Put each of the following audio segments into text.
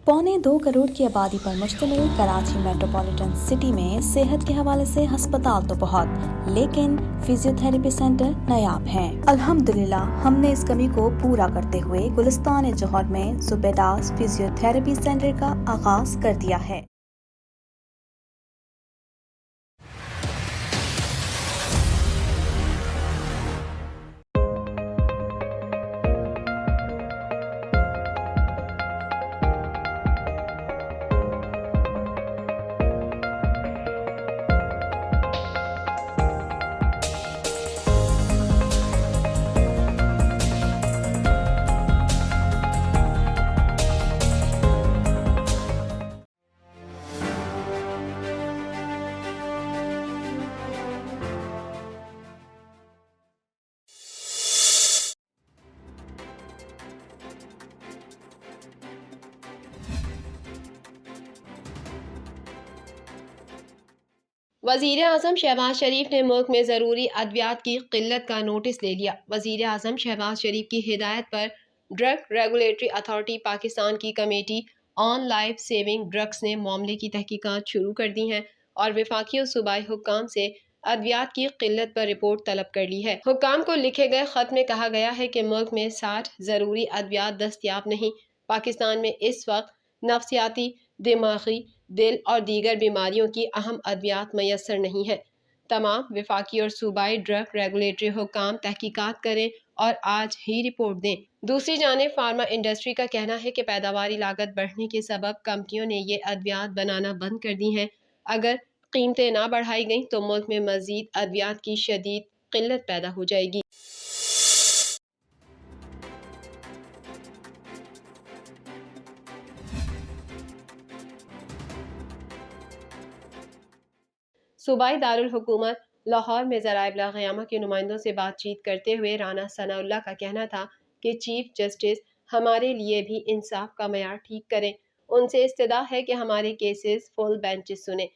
पौने 2 करोड़ की आबादी पर मुश्तमिल कराची मेट्रोपॉलिटन सिटी में सेहत के हवाले से हस्पताल तो बहुत, लेकिन फिजियोथेरेपी सेंटर नायाब हैं। अल्हम्दुलिल्लाह हमने इस कमी को पूरा करते हुए गुलिस्तान जौहर में ज़ुबैदास फिजियोथेरेपी सेंटर का आगाज कर दिया है। वज़ीर आज़म शहबाज शरीफ ने मुल्क में ज़रूरी अद्वियात की किल्लत का नोटिस ले लिया। वज़ीर आज़म शहबाज शरीफ की हिदायत पर ड्रग रेगुलेटरी अथॉरिटी पाकिस्तान की committee on life saving drugs ने मामले की तहकीकात शुरू कर दी हैं और वफाकी और सूबाई हुक्काम से अद्वियात की किल्लत पर रिपोर्ट तलब कर ली है। हुक्काम को लिखे गए खत में कहा गया है कि मुल्क में 60 ज़रूरी अद्वियात दस्तयाब नहीं। पाकिस्तान में इस वक्त नफ्सियाती, दिमागी, दिल और दीगर बीमारियों की अहम अद्वियात मैसर नहीं है। तमाम वफाकी और सूबाई ड्रग रेगुलेटरी हुक्काम तहकीकात करें और आज ही रिपोर्ट दें। दूसरी जानिब फार्मा इंडस्ट्री का कहना है कि पैदावारी लागत बढ़ने के सबब कंपनियों ने ये अद्वियात बनाना बंद कर दी हैं। अगर कीमतें ना बढ़ाई गईं तो मुल्क में मजीद अद्वियात की शदीद किल्लत पैदा हो जाएगी। सूबाई दारुल हुकूमत लाहौर में ज़राए इब्लाग क़यामा के नुमाइंदों से बातचीत करते हुए राना सनाउल्लाह का कहना था कि चीफ जस्टिस हमारे लिए भी इंसाफ का मयार ठीक करें। उनसे इस्तदा है कि हमारे केसेस फुल बेंचेस सुने।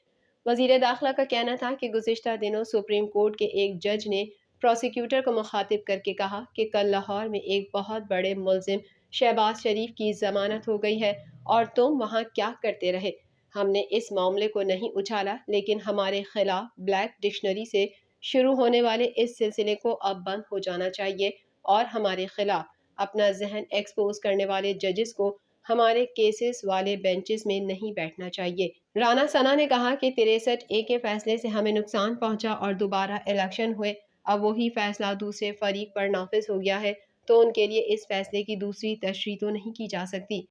वज़ीर दाखिला का कहना था कि गुज़िश्ता दिनों सुप्रीम कोर्ट के एक जज ने प्रोसिक्यूटर को मुखातिब करके कहा कि कल लाहौर में एक बहुत बड़े मुलजिम शहबाज शरीफ की जमानत हो गई है और तुम वहाँ क्या करते रहे। हमने इस मामले को नहीं उछाला, लेकिन हमारे खिलाफ ब्लैक डिक्शनरी से शुरू होने वाले इस सिलसिले को अब बंद हो जाना चाहिए और हमारे खिलाफ अपना जहन एक्सपोज करने वाले जजेस को हमारे केसेस वाले बेंचेस में नहीं बैठना चाहिए। राना सना ने कहा कि 63A के फैसले से हमें नुकसान पहुंचा और दोबारा इलेक्शन हुए। अब वही फैसला दूसरे फरीक पर नाफिज हो गया है तो उनके लिए इस फैसले की दूसरी तशरीह तो नहीं की जा सकती।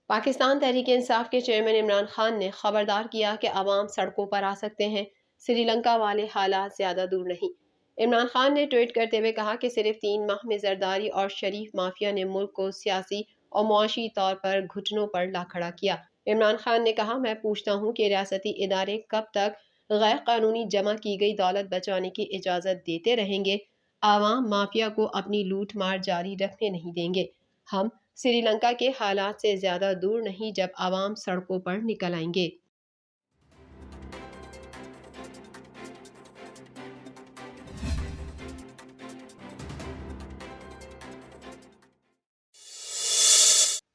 पाकिस्तान तहरीक इंसाफ के चेयरमैन इमरान खान ने खबरदार किया कि अवाम सड़कों पर आ सकते हैं, श्रीलंका वाले हालात ज्यादा दूर नहीं। इमरान खान ने ट्वीट करते हुए कहा कि सिर्फ 3 माह में जरदारी और शरीफ माफिया ने मुल्क को सियासी और मुआशी तौर पर घुटनों पर ला खड़ा किया। इमरान खान ने कहा, मैं पूछता हूँ कि रियासती इदारे कब तक गैर कानूनी जमा की गई दौलत बचाने की इजाजत देते रहेंगे। आवाम माफिया को अपनी लूट मार जारी रखने नहीं देंगे। हम श्रीलंका के हालात से ज्यादा दूर नहीं जब आवाम सड़कों पर निकल आएंगे।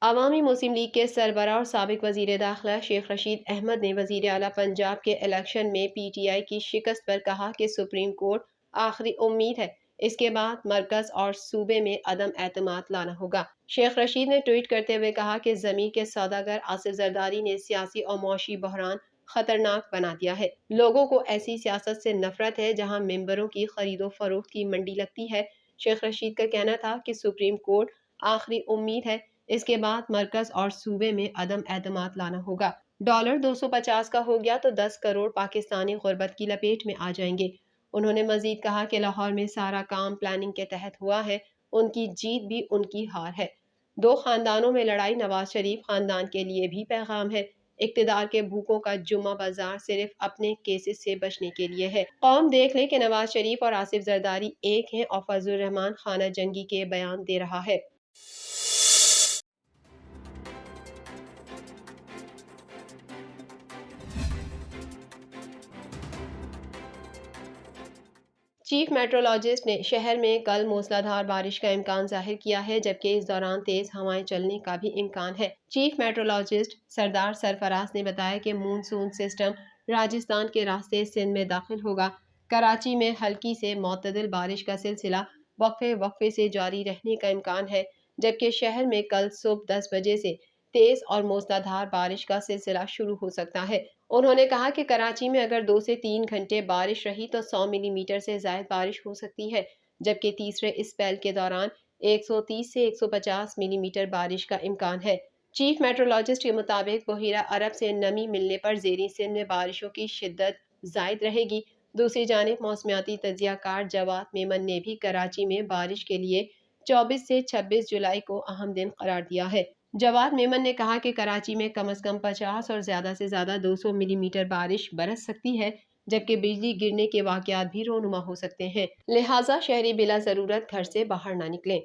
अवामी मुस्लिम लीग के सरबराह और साबिक वजीर दाखिला शेख रशीद अहमद ने वजीर आला पंजाब के इलेक्शन में PTI की शिकस्त पर कहा कि सुप्रीम कोर्ट आखिरी उम्मीद है, इसके बाद मरकज और सूबे में अदम एतमाद लाना होगा। शेख रशीद ने ट्वीट करते हुए कहा कि जमीन के सौदागर आसिफ जरदारी ने सियासी और मुआशी बहरान खतरनाक बना दिया है। लोगों को ऐसी सियासत से नफरत है जहां मेंबरों की खरीदो फरोख्त की मंडी लगती है। शेख रशीद का कहना था कि सुप्रीम कोर्ट आखिरी उम्मीद है, इसके बाद मरकज और सूबे में अदम एतमाद लाना होगा। डॉलर 250 का हो गया तो 10 करोड़ पाकिस्तानी गुर्बत की लपेट में आ जाएंगे। उन्होंने मजीद कहा कि लाहौर में सारा काम प्लानिंग के तहत हुआ है, उनकी जीत भी उनकी हार है। 2 खानदानों में लड़ाई नवाज शरीफ खानदान के लिए भी पैगाम है। इक्तदार के भूखों का जुम्मा बाजार सिर्फ अपने केसेस से बचने के लिए है। कौम देख ले कि नवाज शरीफ और आसिफ जरदारी एक हैं और फजलुर रहमान खाना जंगी के बयान दे रहा है। چیف میٹرولوجسٹ نے شہر میں کل موسلادھار بارش کا امکان ظاہر کیا ہے، جبکہ اس دوران تیز ہوائیں چلنے کا بھی امکان ہے۔ چیف میٹرولوجسٹ سردار سرفراز نے بتایا کہ مونسون سسٹم راجستھان کے راستے سندھ میں داخل ہوگا۔ کراچی میں ہلکی سے معتدل بارش کا سلسلہ وقفے وقفے سے جاری رہنے کا امکان ہے، جبکہ شہر میں کل صبح 10 بجے سے تیز اور موسلادھار بارش کا سلسلہ شروع ہو سکتا ہے۔ انہوں نے کہا کہ کراچی میں اگر 2 سے 3 گھنٹے بارش رہی تو 100 ملی میٹر سے زائد بارش ہو سکتی ہے، جبکہ تیسرے اسپیل کے دوران 130 سے 150 ملی میٹر بارش کا امکان ہے۔ چیف میٹرولوجسٹ کے مطابق بحیرہ عرب سے نمی ملنے پر زیریں سندھ میں بارشوں کی شدت زائد رہے گی۔ دوسری جانب موسمیاتی تجزیہ کار جواد میمن نے بھی کراچی میں بارش کے لیے 24 سے 26 جولائی کو اہم دن قرار دیا ہے۔ جواد میمن نے کہا کہ کراچی میں کم از کم 50 اور زیادہ سے زیادہ 200 ملی میٹر بارش برس سکتی ہے، جبکہ بجلی گرنے کے واقعات بھی رونما ہو سکتے ہیں، لہٰذا شہری بلا ضرورت گھر سے باہر نہ نکلیں۔